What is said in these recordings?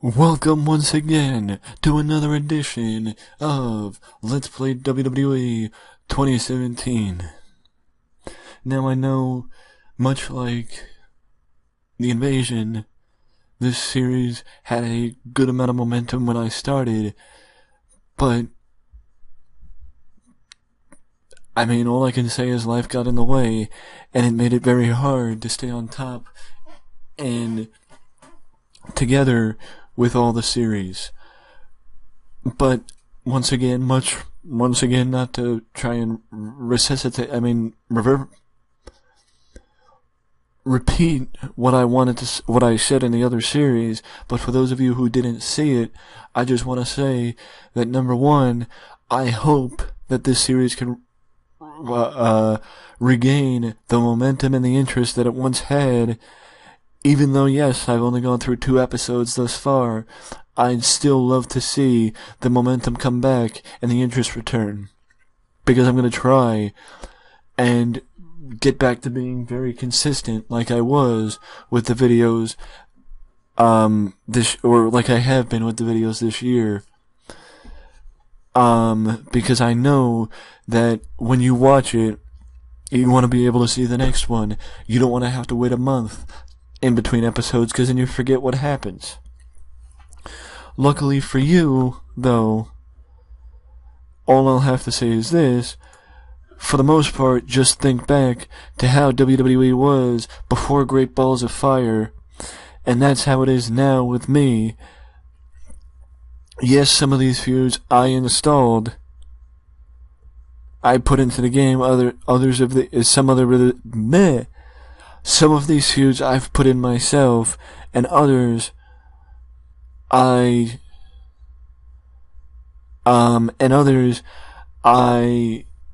Welcome once again to another edition of Let's Play WWE 2017. Now I know, much like the invasion, this series had a good amount of momentum when I started, but I mean, all I can say is life got in the way, and it made it very hard to stay on top and together with all the series. But once again, not to try and repeat what I said in the other series, but for those of you who didn't see it, I just want to say that number one, I hope that this series can regain the momentum and the interest that it once had. Even though, yes, I've only gone through 2 episodes thus far, I'd still love to see the momentum come back and the interest return. Because I'm going to try and get back to being very consistent like I was with the videos, like I have been with the videos this year. Because I know that when you watch it, you want to be able to see the next one. You don't want to have to wait a month in between episodes, because then you forget what happens. Luckily for you, though, all I'll have to say is this: for the most part, just think back to how WWE was before Great Balls of Fire, and that's how it is now with me. Yes, some of these feuds I installed, I put into the game. Some of these feuds I've put in myself, and others I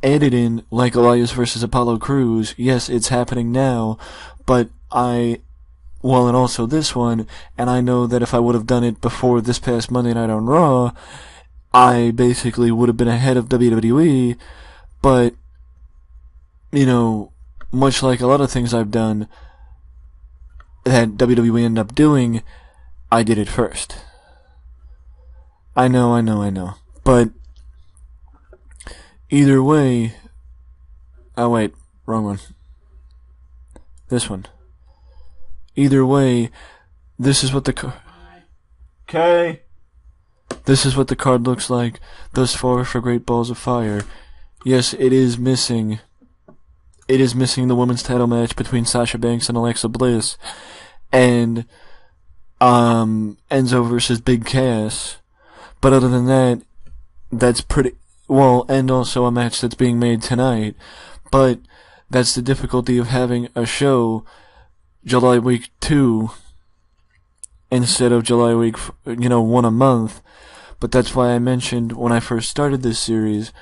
added in, like Elias versus Apollo Crews. Yes, it's happening now, but and also this one, and I know that if I would have done it before this past Monday night on Raw, I basically would have been ahead of WWE, but, you know, much like a lot of things I've done that WWE ended up doing, I did it first. I know. But either way... Oh wait, wrong one. This one. Either way, this is what the This is what the card looks like thus far for Great Balls of Fire. Yes, it is missing the women's title match between Sasha Banks and Alexa Bliss, and Enzo versus Big Cass. But other than that, that's pretty well, and also a match that's being made tonight. But that's the difficulty of having a show July week 2 instead of July week 1 a month. But that's why I mentioned when I first started this series,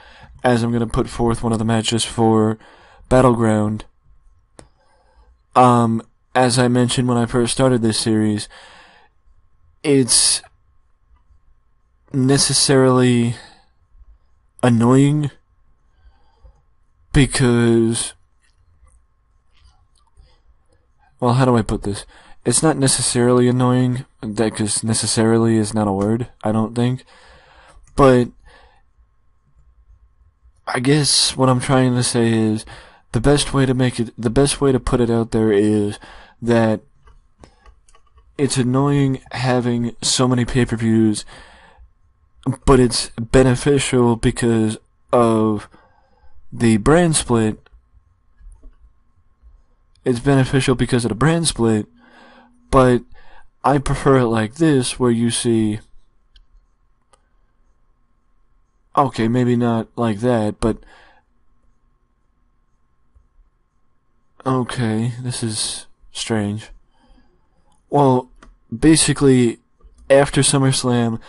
as I'm going to put forth one of the matches for Battleground. As I mentioned when I first started this series, it's necessarily annoying because, well, how do I put this? It's not necessarily annoying, because necessarily is not a word, I don't think. But I guess what I'm trying to say is the best way to put it out there is that it's annoying having so many pay-per-views, but it's beneficial because of the brand split. It's beneficial because of the brand split, but I prefer it like this, where you see... Okay, maybe not like that, but... Okay, this is strange. Well, basically, after SummerSlam,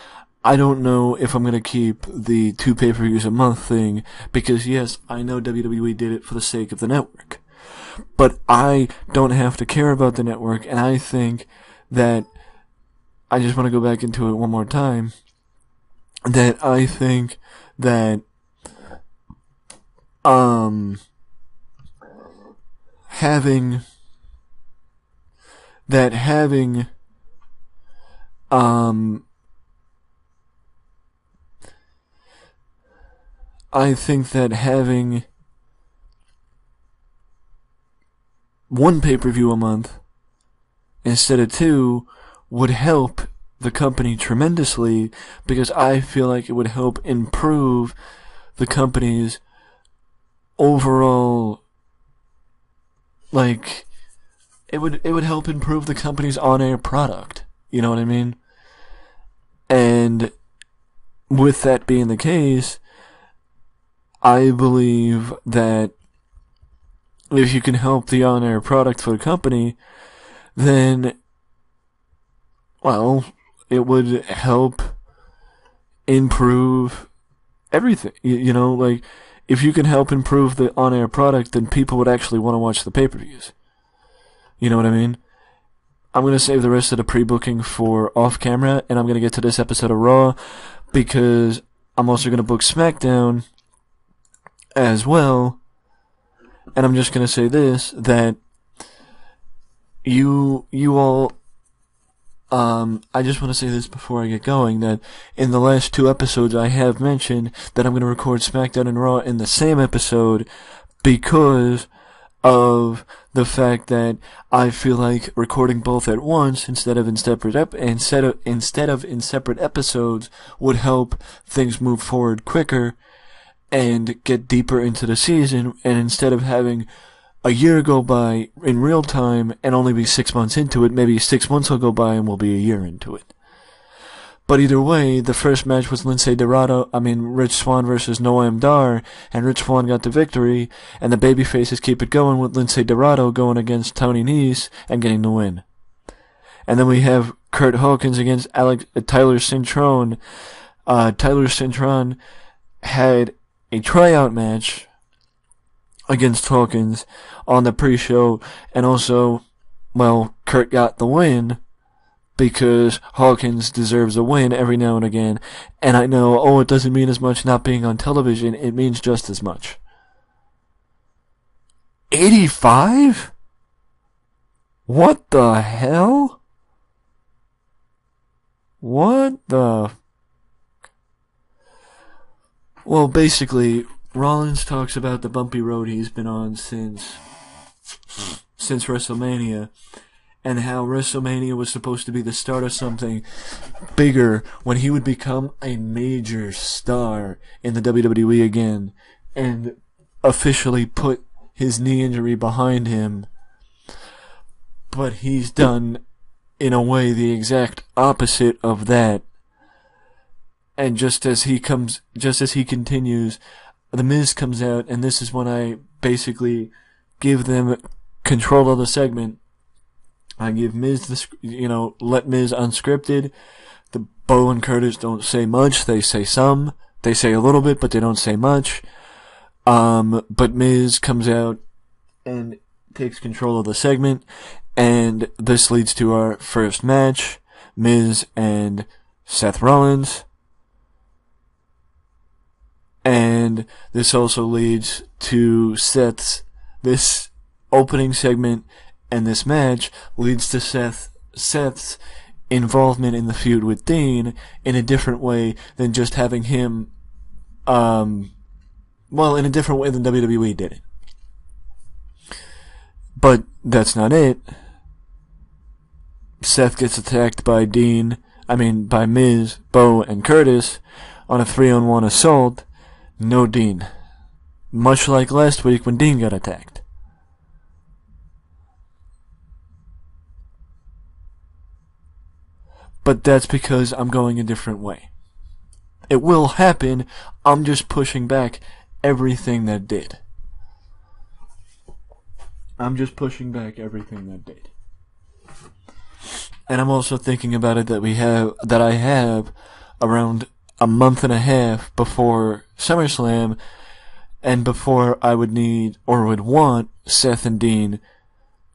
I don't know if I'm going to keep the 2 pay-per-views a month thing, because yes, I know WWE did it for the sake of the network. But I don't have to care about the network, and I think that... I just want to go back into it one more time. That I think that... having I think that having one pay-per-view a month instead of two would help the company tremendously, because I feel like it would help improve the company's overall, like, it would help improve the company's on-air product. You know what I mean? And with that being the case, I believe that if you can help the on-air product for the company, then, well, it would help improve everything. You know, like, if you can help improve the on-air product, then people would actually want to watch the pay-per-views. You know what I mean? I'm going to save the rest of the pre-booking for off-camera, and I'm going to get to this episode of Raw, because I'm also going to book SmackDown as well. And I'm just going to say this, that you all, I just want to say this before I get going, that in the last two episodes I have mentioned that I'm going to record SmackDown and Raw in the same episode, because of the fact that I feel like recording both at once instead of in separate episodes would help things move forward quicker and get deeper into the season, and instead of having a year go by in real time and only be 6 months into it, maybe 6 months will go by and we'll be a year into it. But either way, the first match was Rich Swann versus Noam Dar, and Rich Swann got the victory, and the babyfaces keep it going with Lindsay Dorado going against Tony Nese and getting the win. And then we have Kurt Hawkins against Tyler Cintron. Tyler Cintron had a tryout match against Hawkins on the pre-show, and also, well, Kurt got the win, because Hawkins deserves a win every now and again. And I know, it doesn't mean as much not being on television. It means just as much. 85? What the hell? What the... Well, basically, Rollins talks about the bumpy road he's been on since WrestleMania, and how WrestleMania was supposed to be the start of something bigger when he would become a major star in the WWE again, and officially put his knee injury behind him. But he's done, in a way, the exact opposite of that. And just as he continues, The Miz comes out, and this is when I basically give them control of the segment. I give Miz let Miz unscripted. The Bo and Curtis don't say much. They say some. They say a little bit, but they don't say much. But Miz comes out and takes control of the segment, and this leads to our first match, Miz and Seth Rollins. And this also leads to this opening segment, and this match leads to Seth's involvement in the feud with Dean in a different way than just having him, in a different way than WWE did it. But that's not it. Seth gets attacked by Miz, Bo, and Curtis on a 3-on-1 assault. No Dean. Much like last week when Dean got attacked. But that's because I'm going a different way. It will happen, I'm just pushing back everything that did. And I'm also thinking about it that I have around a month and a half before SummerSlam, and before I would need or would want Seth and Dean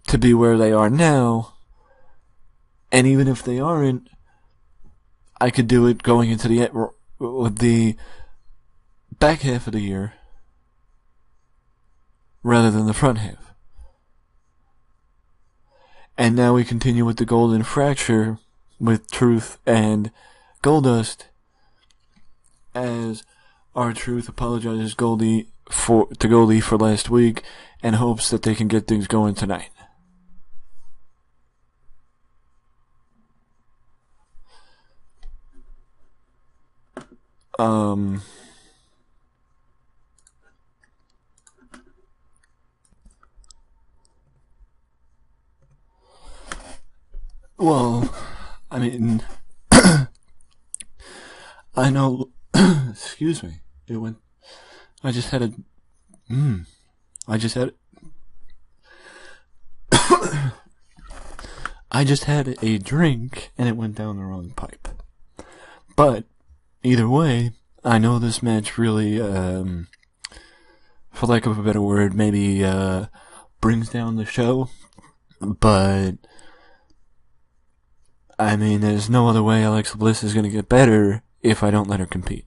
to be where they are now. And even if they aren't, I could do it going into the back half of the year rather than the front half. And now we continue with the Golden Fracture with Truth and Goldust, as R-Truth apologizes to Goldie for last week and hopes that they can get things going tonight. Well, I mean, I know, excuse me, I just had a drink and it went down the wrong pipe. But, either way, I know this match really, for lack of a better word, maybe, brings down the show, but I mean, there's no other way Alexa Bliss is going to get better if I don't let her compete.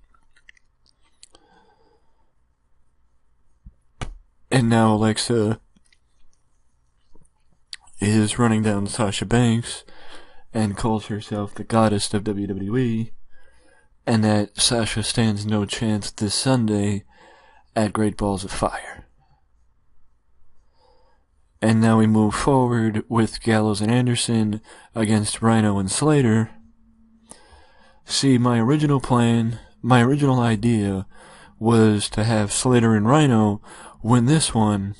And now Alexa is running down Sasha Banks and calls herself the goddess of WWE, and that Sasha stands no chance this Sunday at Great Balls of Fire. And now we move forward with Gallows and Anderson against Rhino and Slater. See, my original idea was to have Slater and Rhino win this one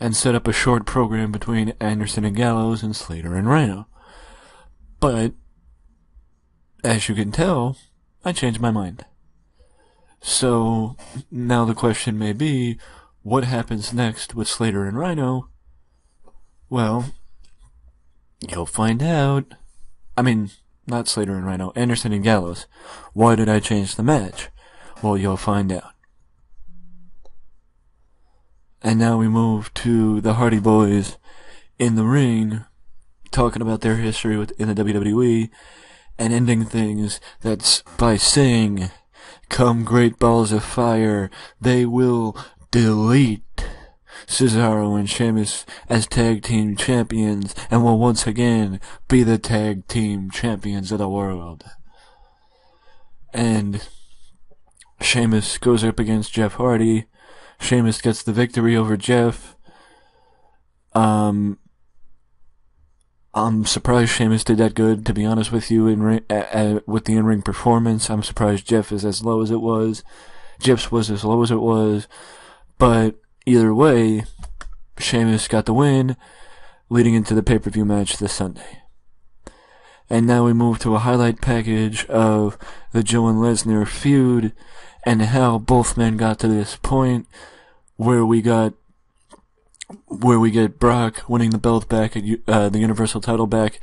and set up a short program between Anderson and Gallows and Slater and Rhino. But, as you can tell, I changed my mind. So, now the question may be, what happens next with Slater and Rhino? Well, you'll find out. I mean, not Slater and Rhino, Anderson and Gallows. Why did I change the match? Well, you'll find out. And now we move to the Hardy Boys in the ring, talking about their history in the WWE, and ending things that's by saying, "Come Great Balls of Fire, they will delete Cesaro and Sheamus as tag team champions and will once again be the tag team champions of the world." And Sheamus goes up against Jeff Hardy. Sheamus gets the victory over Jeff. I'm surprised Sheamus did that good, to be honest with you, with the in-ring performance. I'm surprised Jeff is as low as it was. Jeff's was as low as it was. But either way, Sheamus got the win, leading into the pay-per-view match this Sunday. And now we move to a highlight package of the Joe and Lesnar feud, and how both men got to this point where we get Brock winning the belt back at the Universal title back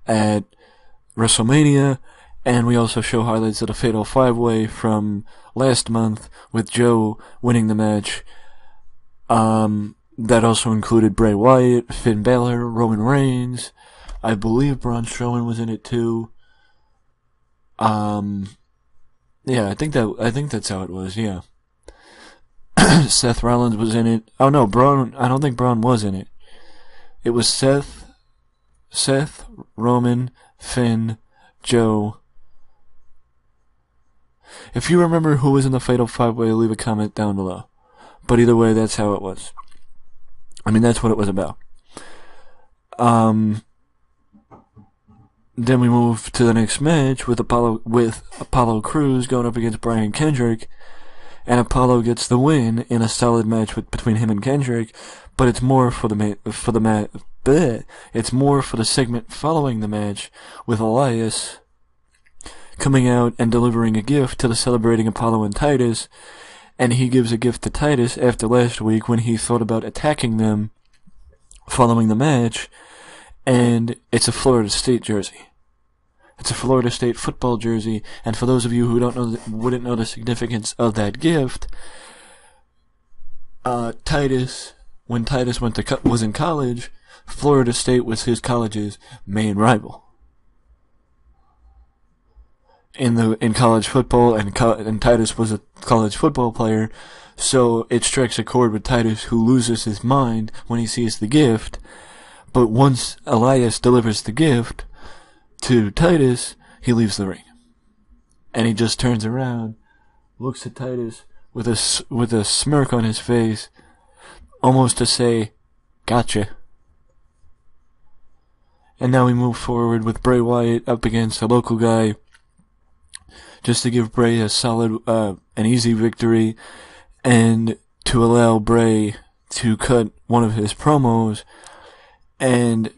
at WrestleMania, and we also show highlights of the Fatal 5-Way from last month with Joe winning the match. That also included Bray Wyatt, Finn Balor, Roman Reigns. I believe Braun Strowman was in it too. Yeah, I think that's how it was, yeah. Seth Rollins was in it. Oh no, I don't think Braun was in it. It was Seth, Roman, Finn, Joe. If you remember who was in the Fatal 5-Way, leave a comment down below. But either way, that's how it was. I mean, that's what it was about. Then we move to the next match with Apollo Crews going up against Brian Kendrick, and Apollo gets the win in a solid match between him and Kendrick. But it's more it's more for the segment following the match with Elias coming out and delivering a gift to the celebrating Apollo and Titus, and he gives a gift to Titus after last week when he thought about attacking them following the match, and it's a Florida State jersey. It's a Florida State football jersey, and for those of you who wouldn't know the significance of that gift, Titus, when Titus was in college, Florida State was his college's main rival in college football, and Titus was a college football player, so it strikes a chord with Titus, who loses his mind when he sees the gift. But once Elias delivers the gift, to Titus, he leaves the ring. And he just turns around, looks at Titus with a smirk on his face, almost to say, "Gotcha." And now we move forward with Bray Wyatt up against a local guy, just to give Bray a solid, an easy victory, and to allow Bray to cut one of his promos. And,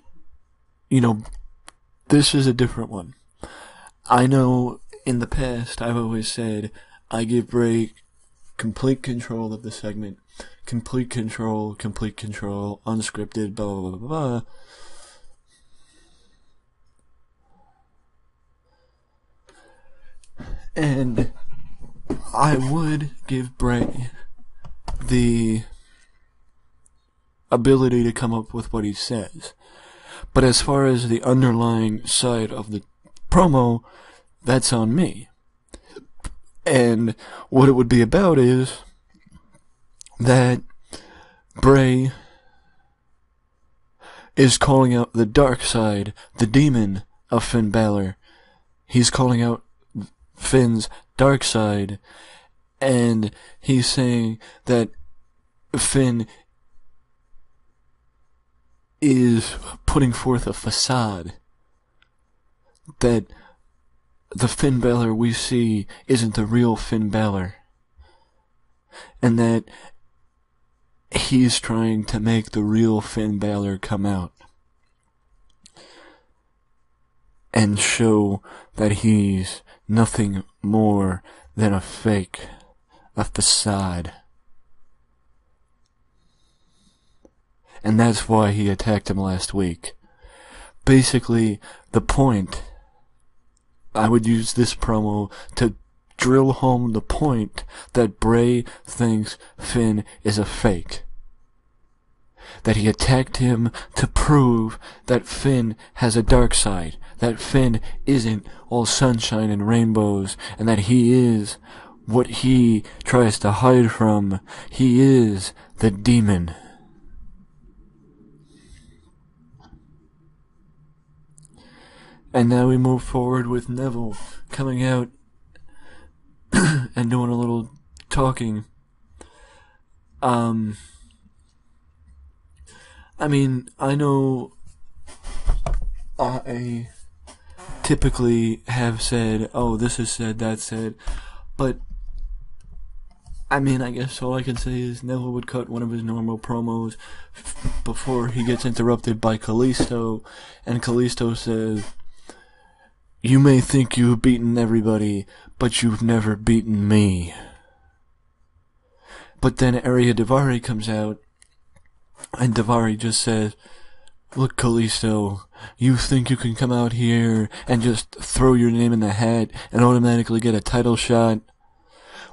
you know, this is a different one. I know in the past I've always said I give Bray complete control of the segment. Complete control, unscripted, blah, blah, blah, blah. And I would give Bray the ability to come up with what he says. But as far as the underlying side of the promo, that's on me. And what it would be about is that Bray is calling out the dark side, the demon of Finn Balor. He's calling out Finn's dark side, and he's saying that Finn is putting forth a facade, that the Finn Balor we see isn't the real Finn Balor, and that he's trying to make the real Finn Balor come out and show that he's nothing more than a fake, a facade. And that's why he attacked him last week. Basically, the point, I would use this promo to drill home the point that Bray thinks Finn is a fake. That he attacked him to prove that Finn has a dark side, that Finn isn't all sunshine and rainbows, and that he is what he tries to hide from. He is the demon. And now we move forward with Neville coming out and doing a little talking. I mean, I know I typically have said, oh, this is said, that's said, but I mean, I guess all I can say is Neville would cut one of his normal promos before he gets interrupted by Kalisto, and Kalisto says, "You may think you've beaten everybody, but you've never beaten me." But then Arya Daivari comes out, and Daivari just says, "Look, Kalisto, you think you can come out here and just throw your name in the hat and automatically get a title shot?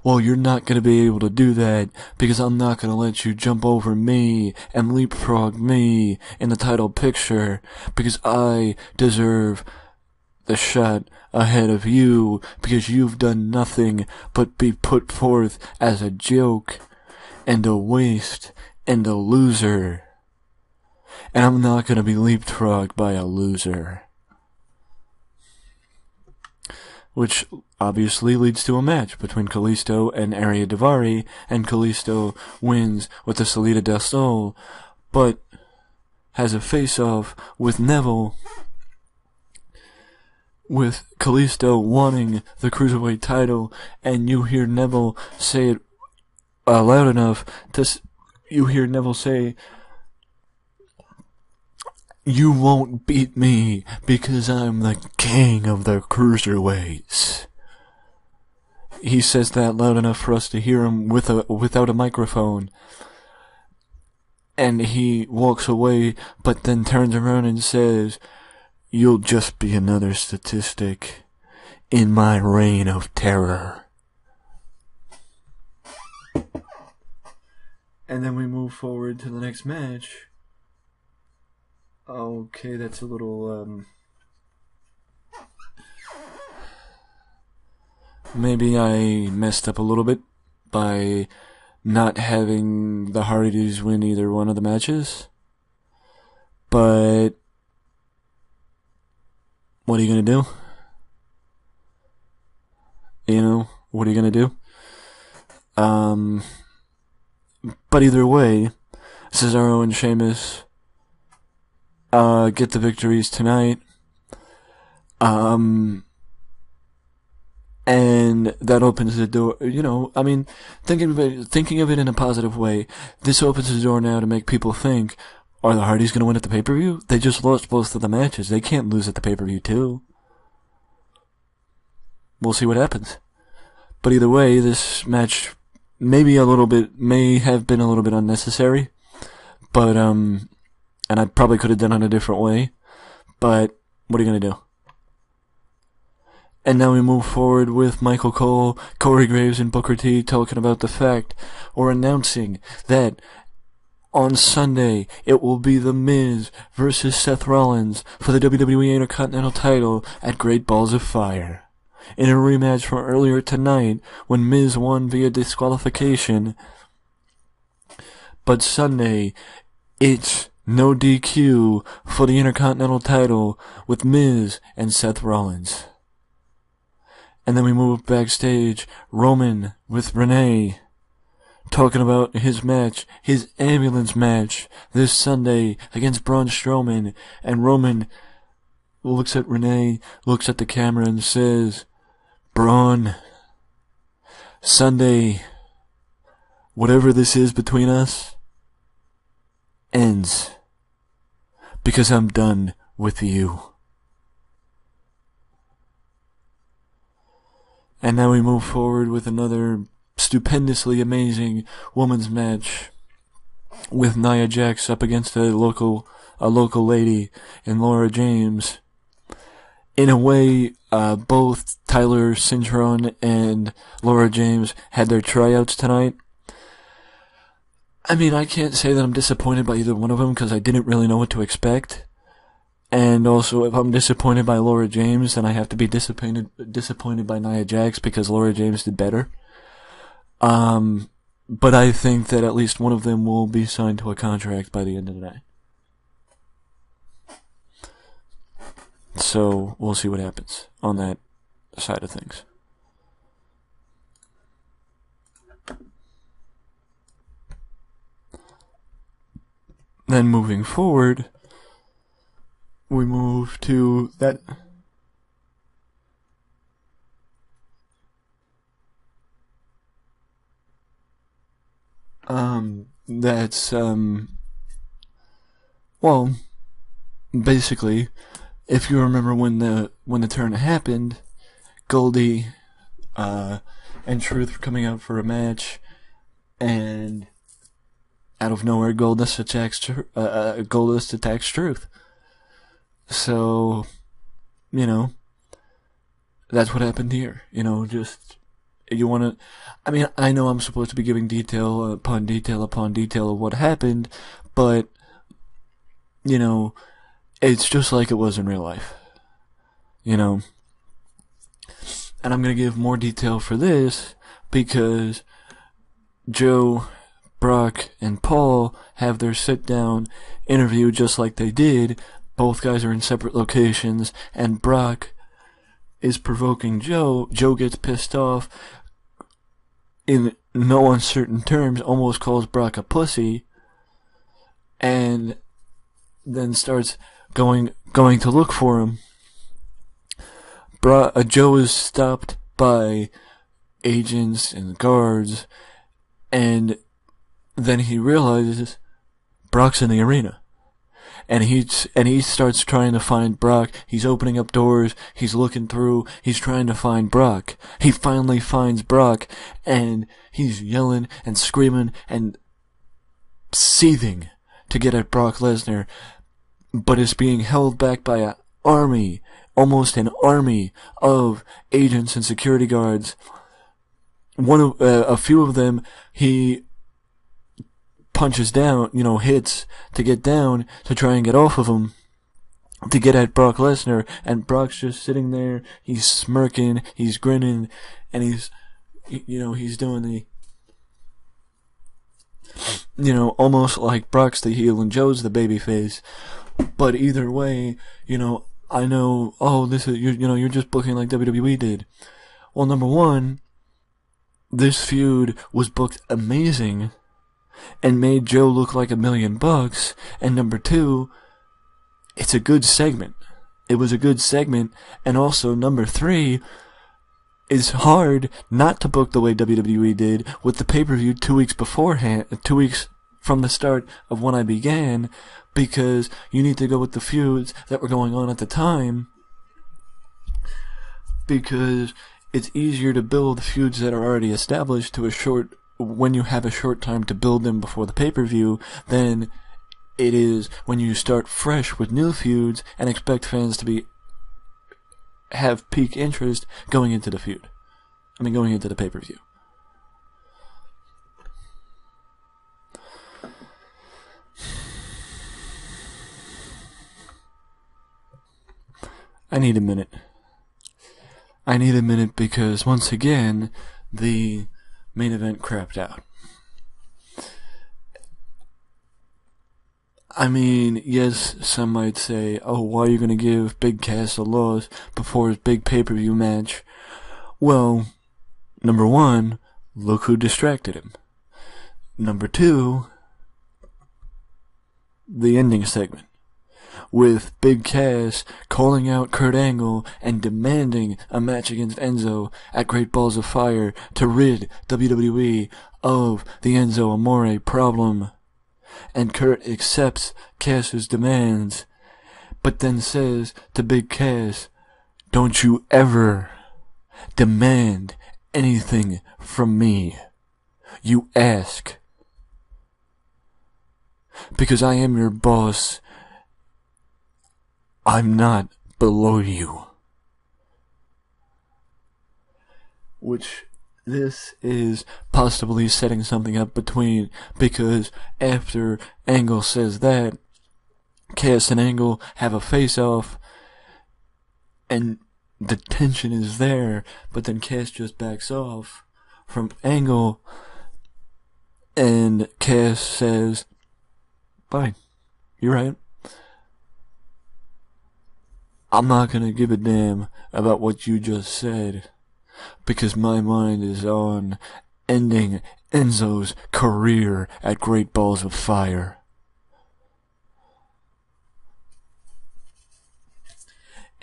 Well, you're not going to be able to do that, because I'm not going to let you jump over me and leapfrog me in the title picture, because I deserve the shot ahead of you, because you've done nothing but be put forth as a joke and a waste and a loser. And I'm not going to be leapfrogged by a loser." Which obviously leads to a match between Kalisto and Arya Daivari, and Kalisto wins with the Salida del Sol, but has a face-off with Neville, with Kalisto wanting the Cruiserweight title, and you hear Neville say it loud enough you hear Neville say, "You won't beat me because I'm the king of the cruiserweights." He says that loud enough for us to hear him without a microphone. And he walks away, but then turns around and says, "You'll just be another statistic in my reign of terror." And then we move forward to the next match. Okay, that's a little, maybe I messed up a little bit by not having the Hardys win either one of the matches. But what are you going to do? You know, what are you going to do? But either way, Cesaro and Sheamus get the victories tonight. And that opens the door, you know, I mean, thinking of it in a positive way, this opens the door now to make people think, are the Hardys going to win at the pay-per-view? They just lost both of the matches. They can't lose at the pay-per-view too. We'll see what happens. But either way, this match may have been a little bit unnecessary. But, and I probably could have done it a different way. But, what are you going to do? And now we move forward with Michael Cole, Corey Graves, and Booker T talking about the fact, or announcing, that on Sunday it will be The Miz versus Seth Rollins for the WWE Intercontinental title at Great Balls of Fire. In a rematch from earlier tonight, when Miz won via disqualification. But Sunday, it's no DQ for the Intercontinental title with Miz and Seth Rollins. And then we move backstage, Roman with Renee, talking about his match, his ambulance match, this Sunday against Braun Strowman. And Roman looks at Renee, looks at the camera and says, Braun, Sunday, whatever this is between us, ends. Because I'm done with you. And now we move forward with another stupendously amazing women's match with Nia Jax up against a local lady in Laura James. In a way, both Tyler Cintron and Laura James had their tryouts tonight. I mean, I can't say that I'm disappointed by either one of them because I didn't really know what to expect. And also, if I'm disappointed by Laura James, then I have to be disappointed by Nia Jax because Laura James did better. But I think that at least one of them will be signed to a contract by the end of the day. So, we'll see what happens on that side of things. Then moving forward, we move to that. Well, basically, if you remember when the turn happened, Goldie, and Truth were coming out for a match, and out of nowhere, Goldust attacks Truth. So, you know, that's what happened here. You know, just, you want to, I mean, I know I'm supposed to be giving detail upon detail upon detail of what happened, but, you know, it's just like it was in real life. You know, and I'm going to give more detail for this because Joe, Brock, and Paul have their sit-down interview just like they did. Both guys are in separate locations, and Brock is provoking Joe. Joe gets pissed off, in no uncertain terms, almost calls Brock a pussy, and then starts going to look for him. Joe is stopped by agents and guards, and then he realizes Brock's in the arena. And he starts trying to find Brock. He's opening up doors. He's looking through. He's trying to find Brock. He finally finds Brock, and he's yelling and screaming and seething to get at Brock Lesnar, but is being held back by an army, almost an army of agents and security guards. A few of them, he punches down, hits to get down to try and get off of him to get at Brock Lesnar, and Brock's just sitting there, he's smirking, he's grinning, and he's doing the, almost like Brock's the heel and Joe's the babyface. But either way, I know, oh, this is, you're just booking like WWE did. Well, number one, this feud was booked amazing and made Joe look like $1,000,000. And number two, it's a good segment. It was a good segment. And also, number three, it's hard not to book the way WWE did with the pay-per-view 2 weeks beforehand, 2 weeks from the start of when I began, because you need to go with the feuds that were going on at the time, because it's easier to build feuds that are already established when you have a short time to build them before the pay-per-view than it is when you start fresh with new feuds and expect fans to have peak interest going into the feud. Going into the pay-per-view. I need a minute. Because, once again, the main event crapped out. Yes, some might say, oh, why are you going to give Big Cass a loss before his big pay-per-view match? Well, number one, look who distracted him. Number two, the ending segment, with Big Cass calling out Kurt Angle and demanding a match against Enzo at Great Balls of Fire to rid WWE of the Enzo Amore problem. And Kurt accepts Cass's demands, but then says to Big Cass, "Don't you ever demand anything from me. You ask. Because I am your boss. I'm not below you." Which, this is possibly setting something up because after Angle says that, Cass and Angle have a face-off, and the tension is there, but then Cass just backs off from Angle, and Cass says, "Fine, you're right. I'm not gonna give a damn about what you just said, because my mind is on ending Enzo's career at Great Balls of Fire."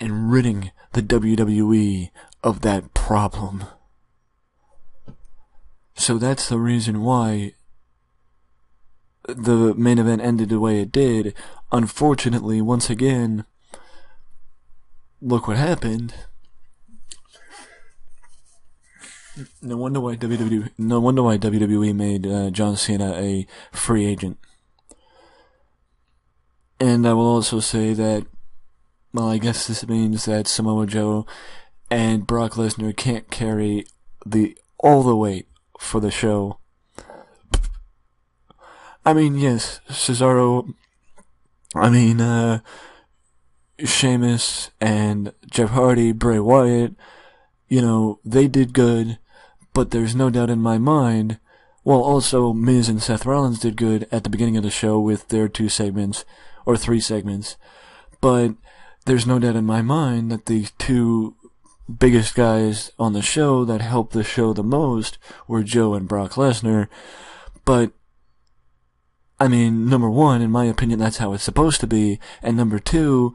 And ridding the WWE of that problem. So that's the reason why the main event ended the way it did. Unfortunately, once again, look what happened. No wonder why WWE made John Cena a free agent. And I will also say that, well, I guess this means that Samoa Joe and Brock Lesnar can't carry all the weight for the show. Yes, Cesaro, Sheamus and Jeff Hardy, Bray Wyatt, they did good, but there's no doubt in my mind, well, also Miz and Seth Rollins did good at the beginning of the show with their 2 segments, or 3 segments, but there's no doubt in my mind that the 2 biggest guys on the show that helped the show the most were Joe and Brock Lesnar. But, number one, in my opinion, that's how it's supposed to be. And number two,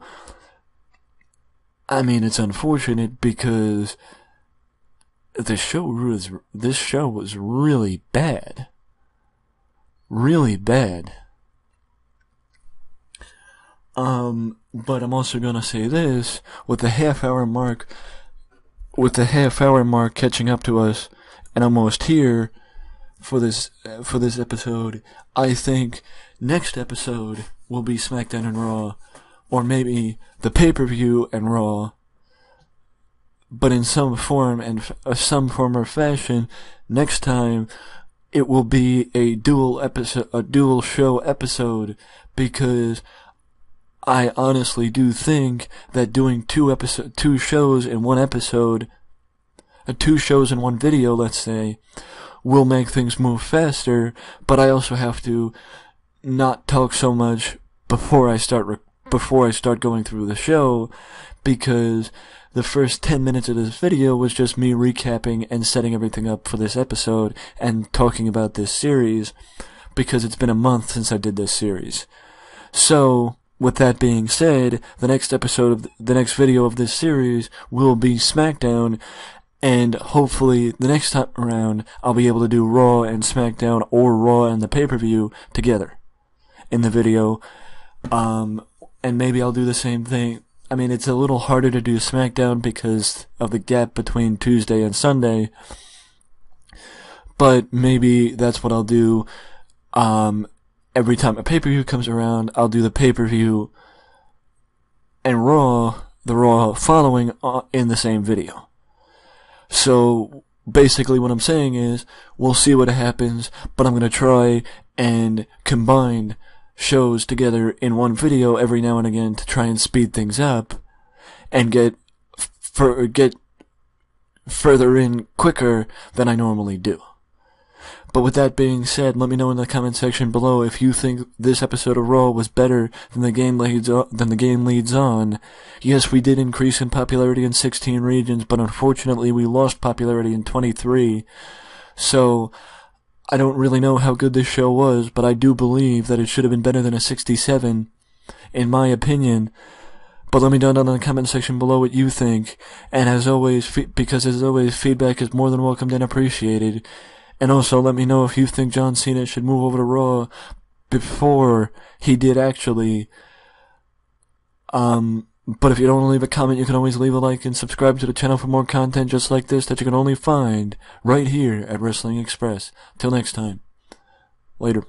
it's unfortunate because this show was really bad. Really bad. But I'm also gonna say this, with the half hour mark catching up to us, and almost here for this episode, I think next episode will be SmackDown and Raw, or maybe the pay-per-view and Raw, but in some form or fashion, next time it will be a dual show episode, because I honestly do think that doing 2 shows in one episode, 2 shows in one video, let's say, will make things move faster, but I also have to not talk so much before I start before I start going through the show, because the first 10 minutes of this video was just me recapping and setting everything up for this episode and talking about this series, because it's been a month since I did this series. So, with that being said, the next video of this series will be SmackDown, and hopefully the next time around I'll be able to do Raw and SmackDown, or Raw and the pay-per-view together in the video. And maybe I'll do the same thing. I mean, it's a little harder to do SmackDown because of the gap between Tuesday and Sunday, but maybe that's what I'll do. Every time a pay-per-view comes around, I'll do the pay-per-view and Raw, the Raw following, in the same video. So, basically what I'm saying is, we'll see what happens, but I'm gonna try and combine shows together in one video every now and again to try and speed things up and get further in quicker than I normally do. But with that being said, let me know in the comment section below if you think this episode of Raw was better than the game leads on. Yes, we did increase in popularity in 16 regions, but unfortunately we lost popularity in 23. So I don't really know how good this show was, but I do believe that it should have been better than a 67, in my opinion. But let me know down in the comment section below what you think. And as always, because as always, feedback is more than welcomed and appreciated. And also let me know if you think John Cena should move over to Raw before he did actually. But if you don't want to leave a comment, you can always leave a like and subscribe to the channel for more content just like this that you can only find right here at Wrestling Express. Till next time. Later.